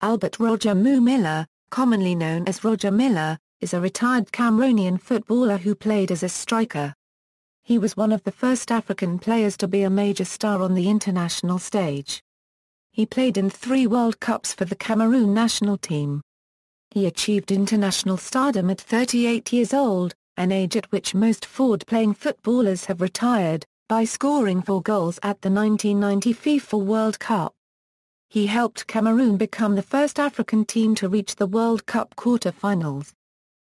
Albert Roger Mooh Miller, commonly known as Roger Milla, is a retired Cameroonian footballer who played as a striker. He was one of the first African players to be a major star on the international stage. He played in 3 World Cups for the Cameroon national team. He achieved international stardom at 38 years old, an age at which most forward-playing footballers have retired, by scoring 4 goals at the 1990 FIFA World Cup. He helped Cameroon become the first African team to reach the World Cup quarter-finals.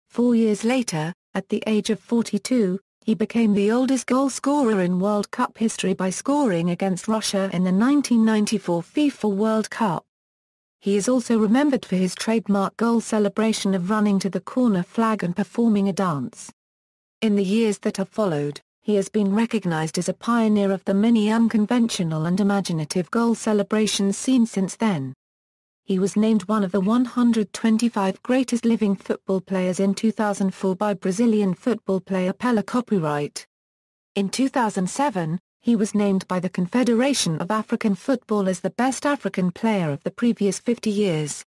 4 years later, at the age of 42, he became the oldest goalscorer in World Cup history by scoring against Russia in the 1994 FIFA World Cup. He is also remembered for his trademark goal celebration of running to the corner flag and performing a dance. In the years that have followed, he has been recognized as a pioneer of the many unconventional and imaginative goal celebrations seen since then. He was named one of the 125 greatest living football players in 2004 by Brazilian football player Pelé Copyright. In 2007, he was named by the Confederation of African Football as the best African player of the previous 50 years.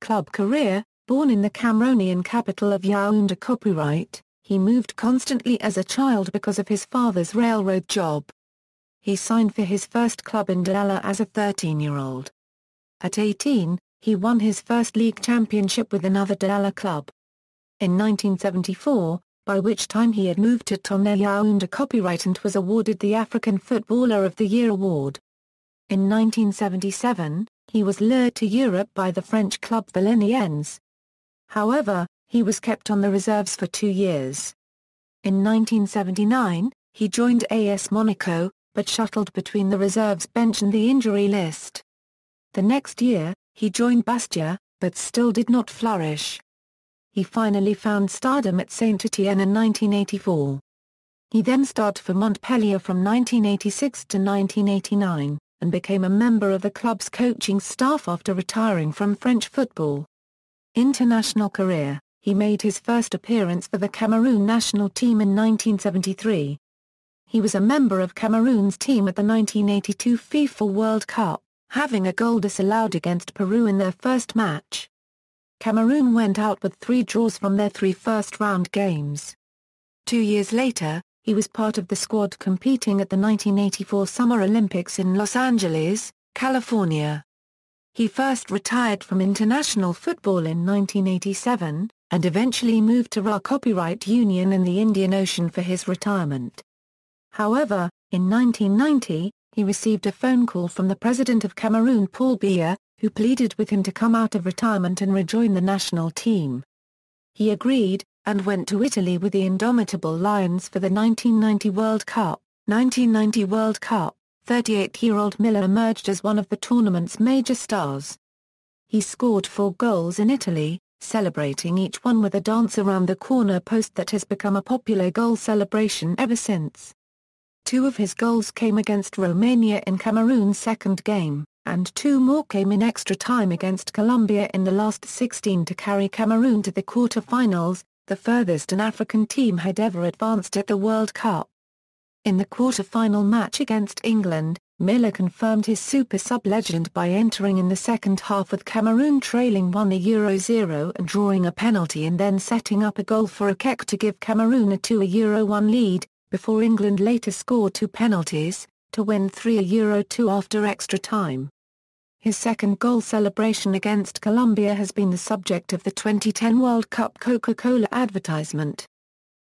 Club career: born in the Cameroonian capital of Yaoundé. Copyright: he moved constantly as a child because of his father's railroad job. He signed for his first club in Douala as a 13-year-old. At 18, he won his first league championship with another Douala club. In 1974, by which time he had moved to Tonnerre Yaoundé. Copyright and was awarded the African Footballer of the Year award. In 1977, he was lured to Europe by the French club Valenciennes. However, he was kept on the reserves for 2 years. In 1979, he joined AS Monaco, but shuttled between the reserves bench and the injury list. The next year, he joined Bastia, but still did not flourish. He finally found stardom at Saint-Étienne in 1984. He then starred for Montpellier from 1986 to 1989, and became a member of the club's coaching staff after retiring from French football. International career: he made his first appearance for the Cameroon national team in 1973. He was a member of Cameroon's team at the 1982 FIFA World Cup, having a goal disallowed against Peru in their first match. Cameroon went out with 3 draws from their 3 first-round games. 2 years later, he was part of the squad competing at the 1984 Summer Olympics in Los Angeles, California. He first retired from international football in 1987, and eventually moved to Ra Copyright Union in the Indian Ocean for his retirement. However, in 1990, he received a phone call from the president of Cameroon, Paul Biya, who pleaded with him to come out of retirement and rejoin the national team. He agreed, and went to Italy with the indomitable Lions for the 1990 World Cup. 1990 World Cup, 38-year-old Miller emerged as one of the tournament's major stars. He scored 4 goals in Italy, celebrating each one with a dance around the corner post that has become a popular goal celebration ever since. 2 of his goals came against Romania in Cameroon's second game, and 2 more came in extra time against Colombia in the last 16 to carry Cameroon to the quarter-finals, the furthest an African team had ever advanced at the World Cup. In the quarter-final match against England, Miller confirmed his super sub-legend by entering in the second half with Cameroon trailing 1-0 and drawing a penalty and then setting up a goal for Akek to give Cameroon a 2-1 lead, before England later scored 2 penalties, to win 3-2 after extra time. His second goal celebration against Colombia has been the subject of the 2010 World Cup Coca-Cola advertisement.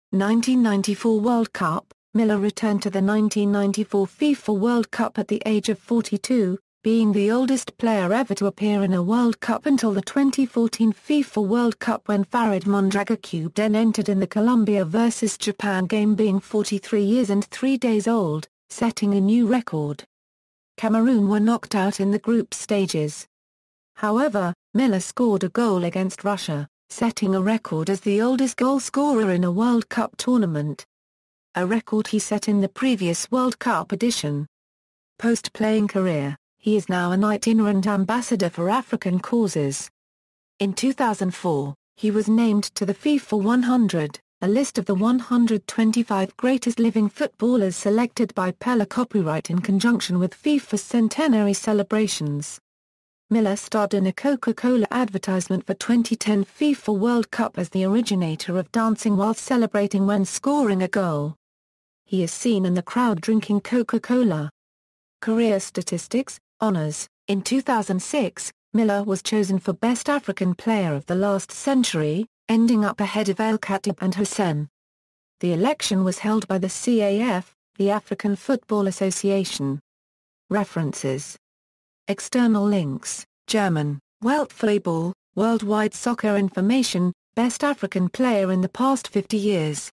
1994 World Cup: Miller returned to the 1994 FIFA World Cup at the age of 42, being the oldest player ever to appear in a World Cup until the 2014 FIFA World Cup, when Farid Mondragon then entered in the Colombia vs Japan game, being 43 years and 3 days old, setting a new record. Cameroon were knocked out in the group stages. However, Miller scored a goal against Russia, setting a record as the oldest goal scorer in a World Cup tournament. A record he set in the previous World Cup edition. Post-playing career: he is now an itinerant ambassador for African causes. In 2004, he was named to the FIFA 100, a list of the 125 greatest living footballers selected by Pelé Copyright in conjunction with FIFA's centenary celebrations. Miller starred in a Coca-Cola advertisement for 2010 FIFA World Cup as the originator of dancing while celebrating when scoring a goal. He is seen in the crowd drinking Coca-Cola. Career statistics, honors. In 2006, Miller was chosen for Best African Player of the Last Century, ending up ahead of El Khatib and Hussein. The election was held by the CAF, the African Football Association. References. External links, German, Weltfußball, Worldwide Soccer Information, Best African Player in the Past 50 Years.